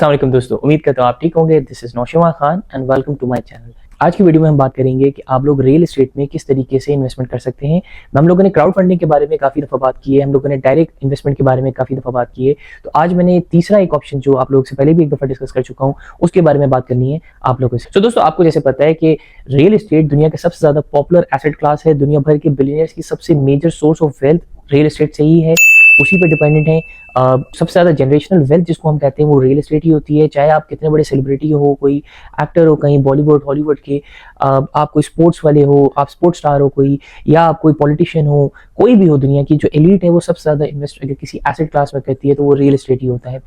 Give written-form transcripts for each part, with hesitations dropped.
अस्सलाम वालेकुम दोस्तों, उम्मीद करता हूँ आप ठीक होंगे। This is Naushima Khan and welcome to my channel. आज की वीडियो में हम बात करेंगे कि आप लोग रियल एस्टेट में किस तरीके से इन्वेस्टमेंट कर सकते हैं। हम लोगों ने क्राउड फंडिंग के बारे में काफ़ी दफ़ा बात की है, हम लोगों ने डायरेक्ट इन्वेस्टमेंट के बारे में काफ़ी दफ़ा बात की है। तो आज मैंने तीसरा एक ऑप्शन जो आप लोगों से पहले भी एक दफ़ा डिस्कस कर चुका हूँ, उसके बारे में बात करनी है आप लोगों से। तो दोस्तों, आपको जैसे पता है कि रियल एस्टेट दुनिया का सबसे ज़्यादा पॉपुलर एसेट क्लास है। दुनिया भर के बिलियनर्स की सबसे major source of wealth real estate से ही है, उसी पर डिपेंडेंट है। सबसे ज़्यादा जनरेशनल वेल्थ जिसको हम कहते हैं वो रियल एस्टेट ही होती है। चाहे आप कितने बड़े सेलिब्रिटी हो, कोई एक्टर हो कहीं बॉलीवुड हॉलीवुड के, आप कोई स्पोर्ट्स वाले हो, आप स्पोर्ट्स स्टार हो कोई, या आप कोई पॉलिटिशियन हो, कोई भी हो दुनिया की जो एलीट है वो सबसे ज़्यादा इन्वेस्ट अगर किसी एसेट क्लास में करती है तो वो रियल एस्टेट ही होता है।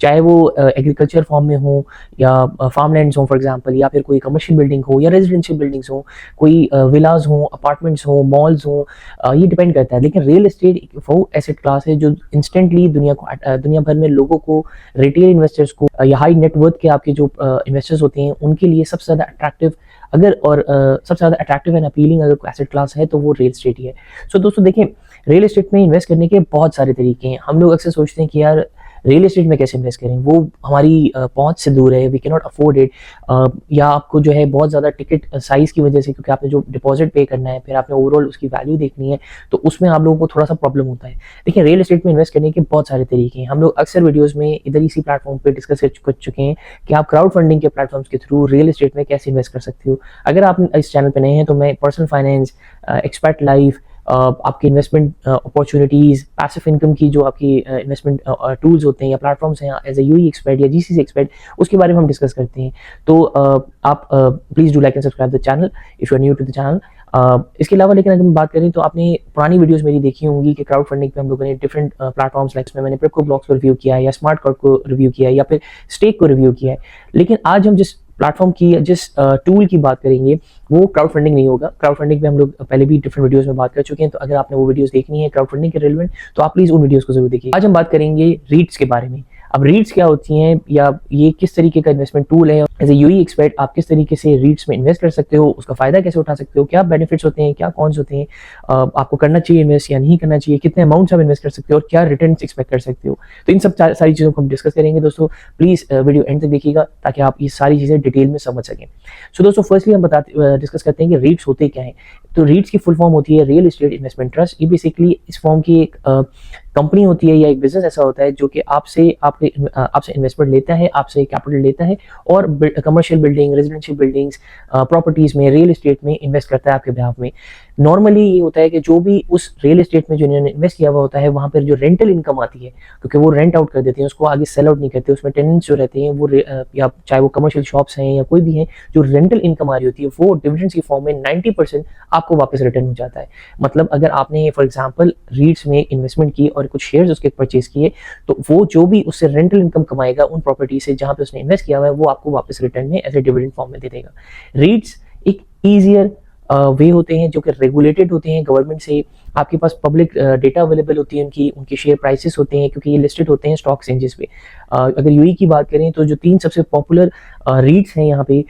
चाहे वो एग्रीकल्चर फॉर्म में हो या फार्म लैंड्स हो फॉर एग्जाम्पल, या फिर कोई कमर्शियल बिल्डिंग हो या रेजिडेंशियल बिल्डिंग्स हो, कोई विलाज हो, अपार्टमेंट्स हो, मॉल्स हो, ये डिपेंड करता है। लेकिन रियल एस्टेट वो एसेट क्लास है जो इंस्टेंटली दुनिया भर में लोगों को, रिटेल इन्वेस्टर्स को या हाई नेटवर्थ के आपके जो इन्वेस्टर्स होते हैं उनके लिए सबसे ज़्यादा अट्रैक्टिव सबसे ज़्यादा अट्रैक्टिव एंड अपीलिंग अगर कोई एसेट क्लास है तो वो रियल एस्टेट ही है। सो दोस्तों देखें, रियल एस्टेट में इन्वेस्ट करने के बहुत सारे तरीके हैं। हम लोग अक्सर सोचते हैं कि यार रियल एस्टेट में कैसे इन्वेस्ट करें, वो हमारी पहुंच से दूर है, we can not afford it, या आपको जो है बहुत ज़्यादा टिकट साइज़ की वजह से, क्योंकि आपने जो डिपॉजिट पे करना है फिर आपने ओवरऑल उसकी वैल्यू देखनी है, तो उसमें आप लोगों को थोड़ा सा प्रॉब्लम होता है। देखिए, रियल एस्टेट में इन्वेस्ट करने के बहुत सारे तरीके हैं। हम लोग अक्सर वीडियोज़ में इधर इसी प्लेटफॉर्म पर डिस्कस कर चुके हैं कि आप क्राउड फंडिंग के प्लेटफॉर्म्स के थ्रू रियल एस्टेट में कैसे इन्वेस्ट कर सकते हो। अगर आप इस चैनल पर नए हैं तो मैं पर्सनल फाइनेंस, एक्सपर्ट लाइफ, आपकी इन्वेस्टमेंट अपॉर्चुनिटीज़, पैसिव इनकम की जो आपकी इन्वेस्टमेंट टूल्स होते हैं या प्लेटफॉर्म्स हैं, एज ए यूई एक्सपर्ट या जीसीसी एक्सपर्ट, उसके बारे में हम डिस्कस करते हैं। तो आप please do like and subscribe the channel if you are new to the channel. इसके अलावा लेकिन अगर हम बात करें तो आपने पुरानी वीडियोस मेरी देखी होंगी कि क्राउड फंडिंग पे हम लोगों ने डिफरेंट प्लेटफॉर्म्स लाइक में मैंने प्रेपको ब्लॉक्स को रिव्यू किया है, या स्मार्ट कार्ड को रिव्यू किया है, या फिर स्टेक को रिव्यू किया है। लेकिन आज हम जिस प्लेटफॉर्म की, जिस टूल की बात करेंगे वो क्राउड फंडिंग नहीं होगा। क्राउड फंडिंग पे हम लोग पहले भी डिफरेंट वीडियोस में बात कर चुके हैं, तो अगर आपने वो वीडियोस देखनी है क्राउड फंडिंग के रिलेवेंट तो आप प्लीज़ उन वीडियोस को जरूर देखिए। आज हम बात करेंगे रीट्स के बारे में। अब रीट्स क्या होती हैं, या ये किस तरीके का इन्वेस्टमेंट टूल है। एज ए यूई एक्सपर्ट आप किस तरीके से रीट्स में इन्वेस्ट कर सकते हो, उसका फायदा कैसे उठा सकते हो, क्या बेनिफिट्स होते हैं, क्या कॉन्स होते हैं, आपको करना चाहिए इन्वेस्ट या नहीं करना चाहिए, कितने अमाउंट्स आप इन्वेस्ट कर सकते हो और क्या रिटर्न एक्सपेक्ट कर सकते हो। तो इन सब सारी चीज़ों को हम डिस्कस करेंगे दोस्तों। प्लीज़ वीडियो एंड तक देखिएगा ताकि आप ये सारी चीज़ें डिटेल में समझ सकें। सो दोस्तों, फर्स्टली हम डिस्कस करते हैं कि रीट्स होते क्या हैं। तो रीट्स की फुल फॉर्म होती है रियल एस्टेट इन्वेस्टमेंट ट्रस्ट। ये बेसिकली इस फॉर्म की एक कंपनी होती है या एक बिजनेस ऐसा होता है जो कि आपसे इन्वेस्टमेंट लेता है, आपसे कैपिटल लेता है और commercial building, residential buildings, properties में, रियल एस्टेट में इन्वेस्ट करता है आपके बिहाफ में। नॉर्मली ये होता है कि जो भी उस रियल एस्टेट में जो इन्होंने इन्वेस्ट किया हुआ होता है वहाँ पर जो रेंटल इनकम आती है, क्योंकि वो रेंट आउट कर देते हैं, उसको आगे सेल आउट नहीं करते, उसमें टेनेंट्स जो रहते हैं वो, या चाहे वो कमर्शियल शॉप्स हैं या कोई भी हैं, जो रेंटल इनकम आ रही होती है वो डिविडेंड्स की फॉर्म में 90% आपको वापस रिटर्न हो जाता है। मतलब अगर आपने फॉर एग्जांपल रीट्स में इन्वेस्टमेंट की और कुछ शेयर्स उसके परचेज किए, तो वो जो भी उससे रेंटल इनकम कमाएगा उन प्रॉपर्टी से जहाँ पे उसने इन्वेस्ट किया हुआ है वो आपको वापस रिटर्न में एज ए डिविडेंड फॉर्म में दे देगा। रीट्स एक ईजियर वे होते हैं जो कि रेगुलेटेड होते हैं गवर्नमेंट से। आपके पास पब्लिक डेटा अवेलेबल होती है, उनके शेयर प्राइसेस होते हैं क्योंकि ये लिस्टेड होते हैं स्टॉक एक्सचेंजेस पे। अगर यूई की बात करें तो जो 3 सबसे पॉपुलर रीट्स हैं यहाँ पे,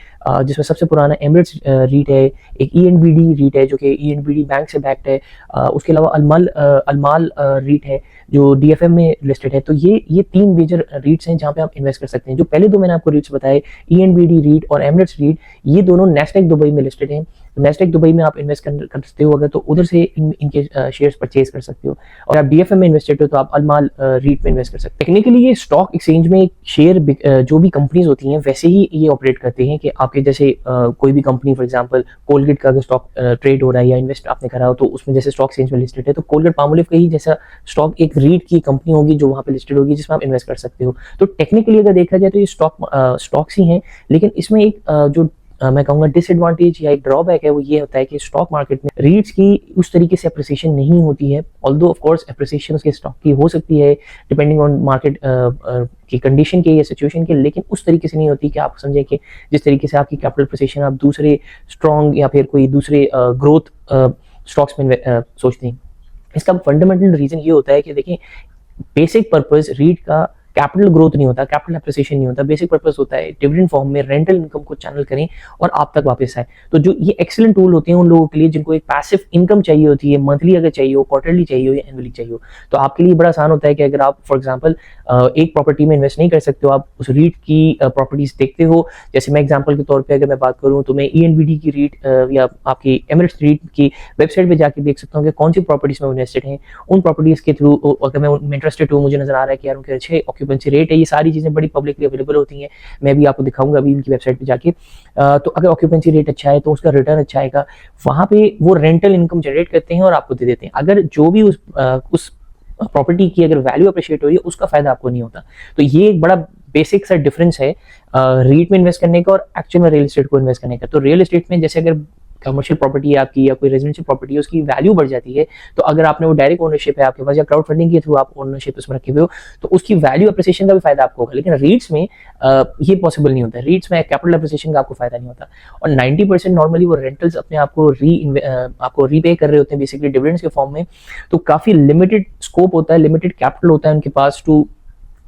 जिसमें सबसे पुराना एमिरेट्स रीट है, एक ईएनबीडी रीट है जो कि ईएनबीडी बैंक से बैक्ड है, उसके अलावा अलमाल रीट है जो डीएफएम में लिस्टेड है। तो ये 3 मेजर रीट्स हैं जहाँ पे आप इन्वेस्ट कर सकते हैं। जो पहले 2 मैंने आपको रीट्स बताए, ईएनबीडी रीट और एमिरेट्स रीट, ये दोनों नैस्डैक दुबई में लिस्टेड हैं। नैस्डैक दुबई में आप इन्वेस्ट कर सकते हो अगर, तो उधर से इनके शेयर्स परचेज कर सकते हो। और आप डीएफएम में इन्वेस्टेड हो तो आप अलमाल रीट में इन्वेस्ट कर सकते हो। टेक्निकली ये स्टॉक एक्सचेंज में शेयर जो भी कंपनीज होती हैं वैसे ही ये ऑपरेट करते हैं कि आपके जैसे कोई भी कंपनी, फॉर एग्जांपल कोलगेट का अगर स्टॉक ट्रेड हो रहा है या इन्वेस्ट आपने करा हो तो उसमें जैसे स्टॉक एक्सचेंज में लिस्टेड है, तो कोलगेट पामोलिव का ही जैसा स्टॉक एक रीट की कंपनी होगी जो वहाँ पे लिस्टेड होगी जिसमें आप इन्वेस्ट कर सकते हो। तो टेक्निकली अगर देखा जाए तो ये स्टॉक्स ही हैं, लेकिन इसमें एक जो मैं कहूँगा डिसएडवांटेज या एक ड्रॉबैक है वो ये होता है कि स्टॉक मार्केट में रीट्स की उस तरीके से अप्रिसिएशन नहीं होती है। ऑल्दो ऑफ कोर्स अप्रिसिएशन उसके स्टॉक की हो सकती है डिपेंडिंग ऑन मार्केट की कंडीशन के या सिचुएशन के, लेकिन उस तरीके से नहीं होती कि आप समझें कि जिस तरीके से आपकी कैपिटल अप्रिसिएशन आप दूसरे स्ट्रॉन्ग या फिर कोई दूसरे ग्रोथ स्टॉक्स में सोचते हैं। इसका फंडामेंटल रीज़न ये होता है कि देखें, बेसिक पर्पस रीट का कैपिटल ग्रोथ नहीं होता, कैपिटल एप्रिसिएशन नहीं होता, बेसिक पर्पस होता है डिविडेंड फॉर्म में रेंटल इनकम को चैनल करें और आप तक वापस आए। तो जो ये एक्सीलेंट टूल होते हैं उन लोगों के लिए जिनको एक पैसिव इनकम चाहिए होती है, मंथली अगर चाहिए हो, क्वार्टरली चाहिए हो या एनुअली चाहिए हो, तो आपके लिए बड़ा आसान होता है कि अगर आप फॉर एग्जाम्पल एक प्रॉपर्टी में इन्वेस्ट नहीं कर सकते हो, आप उस रीट की प्रॉपर्टीज देखते हो। जैसे मैं एग्जाम्पल के तौर पर अगर मैं बात करूँ तो मैं ENBD की रीट या आपकी एमिरेट्स रीट की वेबसाइट पर जाकर देख सकता हूँ कि कौन सी प्रॉपर्टीज में इन्वेस्टेड हैं। उन प्रॉपर्टीज के थ्रू अगर मैं उनमें इंटरेस्टेड हूँ, मुझे नजर आ रहा है कि यार उनके अच्छे ऑक्यूपेंसी रेट है, ये सारी चीजें बड़ी पब्लिकली अवेलेबल होती हैं, मैं भी आपको दिखाऊंगा अभी इनकी वेबसाइट पे जाके। तो अगर ऑक्यूपेंसी रेट अच्छा है तो उसका रिटर्न अच्छा आएगा, वहां पे वो रेंटल इनकम जनरेट करते हैं और आपको दे देते हैं। अगर जो भी उस प्रॉपर्टी की अगर वैल्यू अप्रिशिएट हो रही है उसका फायदा आपको नहीं होता। तो ये एक बड़ा बेसिक सा डिफरेंस है रीट में इन्वेस्ट करने का और एक्चुअल में रियल एस्टेट को इन्वेस्ट करने का। तो रियल एस्टेट में जैसे अगर कमर्शियल प्रॉपर्टी है आपकी या कोई रेजिडेंशियल प्रॉपर्टी है, उसकी वैल्यू बढ़ जाती है, तो अगर आपने वो डायरेक्ट ओनरशिप है आपके पास या क्राउड फंडिंग के थ्रू आप ओनरशिप उसमें रखे हुए हो, तो उसकी वैल्यू अप्रिसिएशन का भी फायदा आपको होगा। लेकिन रीट्स में ये पॉसिबल नहीं होता, रीट्स में कैपिटल अप्रिसिएशन का आपको फायदा नहीं होता। और 90% नॉर्मली वो रेंटल्स अपने आपको रीपे कर रहे होते हैं बेसिकली डिविडेंड्स के फॉर्म में। तो काफी लिमिटेड स्कोप होता है, लिमिटेड कैपिटल होता है उनके पास to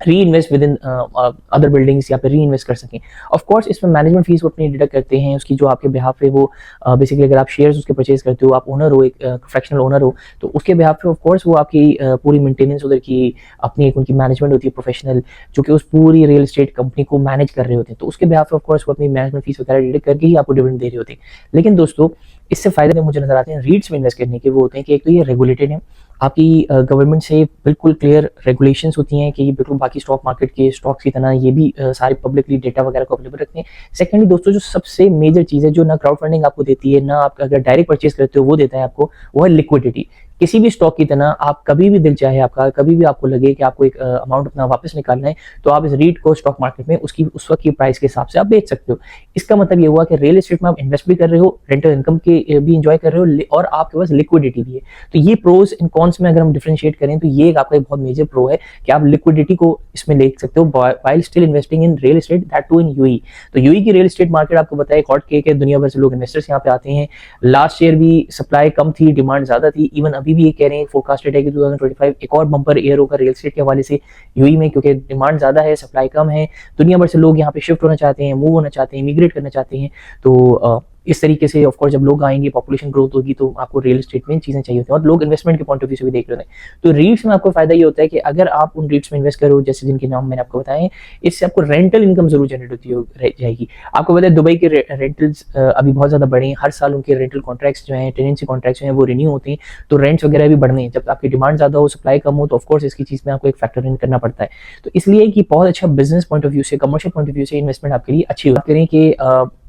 reinvest within other buildings या फिर री इन्वेस्ट कर सकें। ऑफ कोर्स इसमें मैनेजमेंट फीस वो अपनी डिडक्ट करते हैं, उसकी जो आपके बिहाफ पे वो बेसिकली अगर आप शेयर्स उसके परचेज करते हो, आप ओनर हो, एक फ्रैक्शनल ओनर हो, तो उसके बिहाफ पे ऑफ कोर्स वो आपकी पूरी मेंटेनेंस उधर की अपनी एक उनकी मैनेजमेंट होती है प्रोफेशनल, जो कि उस पूरी रियल एस्टेट कंपनी को मैनेज कर रहे होते हैं। तो उसके बिहाफ पे ऑफ कोर्स वो अपनी मैनेजमेंट फीस वगैरह डिडक्ट करके ही आपको डिविडेंड दे रहे होते हैं। लेकिन दोस्तों इससे फायदे मुझे नजर आते हैं रीट्स में इन्वेस्ट करने के, वो होते हैं कि एक तो ये रेगुलेटेड है, आपकी गवर्नमेंट से बिल्कुल क्लियर रेगुलेशंस होती हैं कि ये बिल्कुल बाकी स्टॉक मार्केट के स्टॉक्स की तरह ये भी सारे पब्लिकली डेटा वगैरह को अवेलेबल रखते हैं। सेकेंडली दोस्तों जो सबसे मेजर चीज़ है जो ना क्राउड फंडिंग आपको देती है, ना आप अगर डायरेक्ट परचेज करते हो वो देता है आपको, वो है लिक्विडिटी। किसी भी स्टॉक की तरह आप कभी भी दिल चाहे आपका, कभी भी आपको लगे कि आपको एक अमाउंट अपना वापस निकालना है, तो आप इस रीट को स्टॉक मार्केट में उसकी उस वक्त की प्राइस के हिसाब से आप बेच सकते हो। इसका मतलब ये हुआ कि रियल एस्टेट में आप इन्वेस्ट भी कर रहे हो, रेंटल इनकम के भी इंजॉय कर रहे हो और आपके पास लिक्विडिटी भी है। तो ये प्रोज एंड कॉन्स में अगर हम डिफरेंशिएट करें तो ये आपका एक बहुत मेजर प्रो है कि आप लिक्विडिटी को इसमें ले सकते हो while still investing in real estate, that too in UAE. तो यूएई की रियल एस्टेट मार्केट आपको बताया एक हॉट केक है, दुनिया भर से लोग इन्वेस्टर्स यहाँ पे आते हैं। लास्ट ईयर भी सप्लाई कम थी, डिमांड ज्यादा थी, इवन अभी भी ये कह रहे हैं फोरकास्टेड है कि 2025 एक और बम्पर ईयर होगा रियल एस्टेट के हवाले से यूएई में, क्योंकि डिमांड ज्यादा है, सप्लाई कम है, दुनिया भर से लोग यहाँ पे शिफ्ट होना चाहते हैं, मूव होना चाहते हैं, इमिग्रेट करना चाहते हैं। तो इस तरीके से ऑफ कोर्स जब लोग आएंगे, पॉपुलेशन ग्रोथ होगी, तो आपको रियल एस्टेट में चीजें चाहिए होती हैं और लोग इन्वेस्टमेंट के पॉइंट ऑफ व्यू से भी देख रहे हैं। तो रीट्स में आपको फायदा ये होता है कि अगर आप उन रीट्स में इन्वेस्ट करो जैसे जिनके नाम मैंने आपको बताए, इससे आपको रेंटल इनकम जरूर जनरेट होती जाएगी। आपको पता है दुबई के रेंटल्स अभी बहुत ज्यादा बढ़े हैं, हर साल उनके रेंटल कॉन्ट्रैक्ट्स जो हैं, टेनेंसी कॉन्ट्रैक्ट्स जो हैं वो रिन्यू होते हैं, तो रेंट्स वगैरह भी बढ़ने हैं। जब आपकी डिमांड ज्यादा हो, सप्लाई कम हो, तो ऑफकोर्स इसकी चीज में आपको एक फैक्टर इन करना पड़ता है। तो इसलिए कि बहुत अच्छा बिजनेस पॉइंट ऑफ व्यू से, कमर्शियल पॉइंट ऑफ व्यू से इन्वेस्टमेंट आपके लिए अच्छी बात करें कि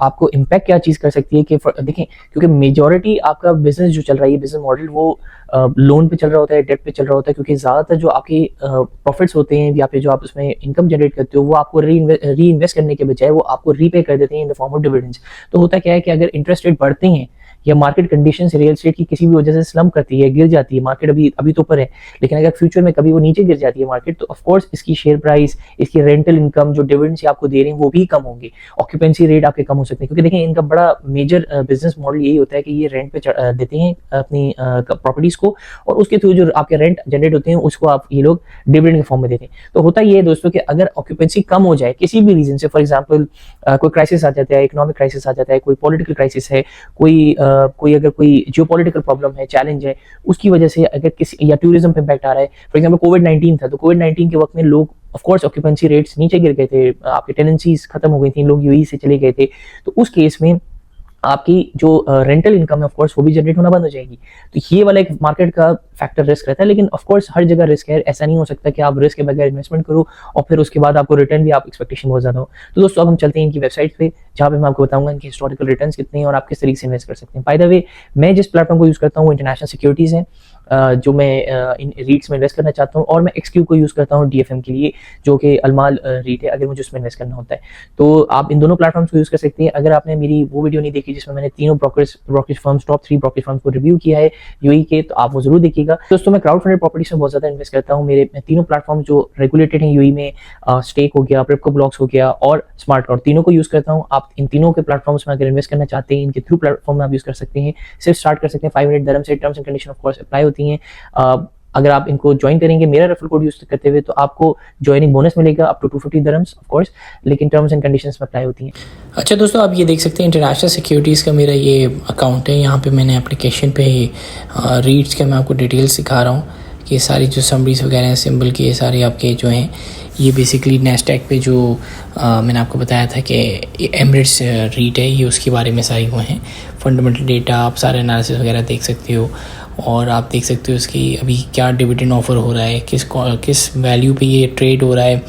आपको इम्पैक्ट क्या चीज कर सकती है कि देखें, क्योंकि मेजॉरिटी आपका बिजनेस जो चल रहा है, बिजनेस मॉडल वो लोन पे चल रहा होता है, डेट पे चल रहा होता है, क्योंकि ज्यादातर जो आपके प्रॉफिट्स होते हैं या फिर जो आप उसमें इनकम जनरेट करते हो वो आपको री इन्वेस्ट करने के बजाय वो आपको रीपे कर देते हैं in the form of dividends. तो होता क्या है कि अगर इंटरेस्ट रेट बढ़ते हैं या मार्केट कंडीशन से रियल एस्टेट की किसी भी वजह से स्लम करती है, गिर जाती है मार्केट, अभी तो ऊपर है, लेकिन अगर फ्यूचर में कभी वो नीचे गिर जाती है मार्केट, तो ऑफकोर्स इसकी शेयर प्राइस, इसकी रेंटल इनकम जो डिविडेंड्स आपको दे रहे हैं वो भी कम होंगे, ऑक्यूपेंसी रेट आपके कम हो सकते हैं। क्योंकि देखिए इनका बड़ा मेजर बिजनेस मॉडल यही होता है कि ये रेंट पे देते हैं अपनी प्रॉपर्टीज को और उसके थ्रू जो आपके रेंट जनरेट होते हैं उसको आप ये लोग डिविडेंड के फॉर्म में देते हैं। तो होता ये है दोस्तों कि अगर ऑक्यूपेंसी कम हो जाए किसी भी रीजन से, फॉर एग्जाम्पल कोई क्राइसिस आ जाता है, इकोनॉमिक क्राइसिस आ जाता है, कोई पॉलिटिकल क्राइसिस है, कोई अगर कोई जियोपॉलिटिकल प्रॉब्लम है, चैलेंज है, उसकी वजह से अगर किसी या टूरिज्म पे इम्पैक्ट आ रहा है, फॉर एग्जांपल कोविड-19 था, तो कोविड-19 के वक्त में लोग ऑफ कोर्स ऑक्यूपेंसी रेट्स नीचे गिर गए थे, आपके टेनेंसीज खत्म हो गई थी, लोग यूएई से चले गए थे, तो उस केस में आपकी जो रेंटल इनकम है ऑफ कोर्स वो भी जनरेट होना बंद हो जाएगी। तो ये वाला एक मार्केट का फैक्टर रिस्क रहता है, लेकिन ऑफ कोर्स हर जगह रिस्क है, ऐसा नहीं हो सकता कि आप रिस्क के बगैर इन्वेस्टमेंट करो और फिर उसके बाद आपको रिटर्न भी आप एक्सपेक्टेशन बहुत ज्यादा हो। तो दोस्तों अब हम चलते हैं इनकी वेबसाइट पे, जहाँ पे मैं आपको बताऊंगा इनके हिस्टोरिकल रिटर्न्स कितने हैं और आप किस तरीके से इन्वेस्ट कर सकते हैं। बाय द वे मैं जिस प्लेटफॉर्म को यूज करता हूँ इंटरनेशनल सिक्योरिटीज है, जो मैं इन रीट्स में इन्वेस्ट करना चाहता हूँ, और मैं एक्सक्यू को यूज करता हूँ DFM के लिए, जो कि अलमाल रीट है, अगर मुझे उसमें इन्वेस्ट करना होता है। तो आप इन दोनों प्लेटफॉर्म्स को यूज कर सकते हैं। अगर आपने मेरी वो वीडियो नहीं देखी जिसमें मैंने तीनों brokerage firms, top 3 brokerage firms को रिव्यू किया है यूएई के, तो आप वो जरूर देखिएगा। दोस्तों मैं क्राउड फंडेड प्रॉपर्टीज में बहुत ज्यादा इन्वेस्ट करता हूँ। मेरे तीनों प्लेटफॉर्म जो रेगुलेटेड हैं यूएई में, स्टेक हो गया, प्रेपको ब्लॉक्स हो गया और स्मार्ट कार्ड, तीनों को यूज करता हूँ। आप इन तीनों के प्लेटफॉर्म्स में अगर इन्वेस्ट करना चाहते हैं, इनके थ्रू प्लेटफॉर्म में आप यूज कर सकते हैं। सिर्फ स्टार्ट कर सकते हैं 5 मिनट दरम से, terms and condition of course apply होती हैं। अगर आप इनको ज्वाइन करेंगे मेरा रेफरल कोड यूज करते हुए तो आपको ज्वाइनिंग बोनस मिलेगा up to 250 dirhams of course, लेकिन टर्म्स एंड कंडीशंस में अप्लाई होती हैं। अच्छा दोस्तों, आप ये देख सकते हैं इंटरनेशनल सिक्योरिटीज़ का मेरा ये अकाउंट है। यहाँ पे मैंने एप्लीकेशन पे रीड्स का मैं आपको डिटेल्स सिखा रहा हूँ कि सारी जो समरीज वगैरह हैं सिंबल के, ये सारे आपके जो हैं ये बेसिकली नैस्डैक पे जो मैंने आपको बताया था कि एमिरेट्स रीट है, ये उसके बारे में सारी वो हैं फंडामेंटल डेटा। आप सारे एनालिसिस वगैरह देख सकते हो और आप देख सकते हो इसकी अभी क्या डिविडेंड ऑफ़र हो रहा है, किस वैल्यू पे ये ट्रेड हो रहा है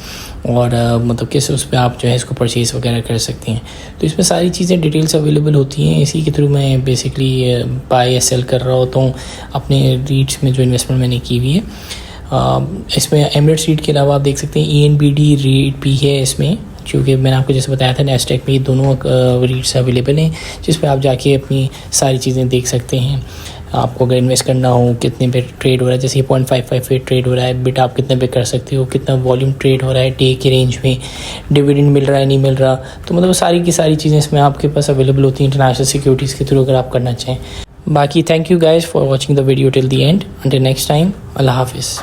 और मतलब किस उस पर आप जो है इसको परचेज़ वगैरह कर सकते हैं। तो इसमें सारी चीज़ें डिटेल्स अवेलेबल होती हैं। इसी के थ्रू मैं बेसिकली बाय या सेल कर रहा होता हूँ अपने रीट्स में जो इन्वेस्टमेंट मैंने की हुई है। इसमें एमिरेट्स रीट के अलावा आप देख सकते हैं ENBD रीट भी है इसमें, क्योंकि मैंने आपको जैसे बताया था नैस्डैक में ये दोनों रीट्स अवेलेबल हैं जिस पे आप जाके अपनी सारी चीज़ें देख सकते हैं। आपको अगर इन्वेस्ट करना हो कितने पे ट्रेड हो रहा है, जैसे 0.55 पे ट्रेड हो रहा है, बिट आप कितने पे कर सकते हो, कितना वॉल्यूम ट्रेड हो रहा है डे के रेंज में, डिविडेंड मिल रहा है नहीं मिल रहा, तो मतलब सारी की सारी चीज़ें इसमें आपके पास अवेलेबल होती हैं इंटरनेशनल सिक्योरिटीज़ के थ्रू अगर आप करना चाहें। बाकी thank you guys for watching the video till the end. Until next time, अल्लाह हाफिज़।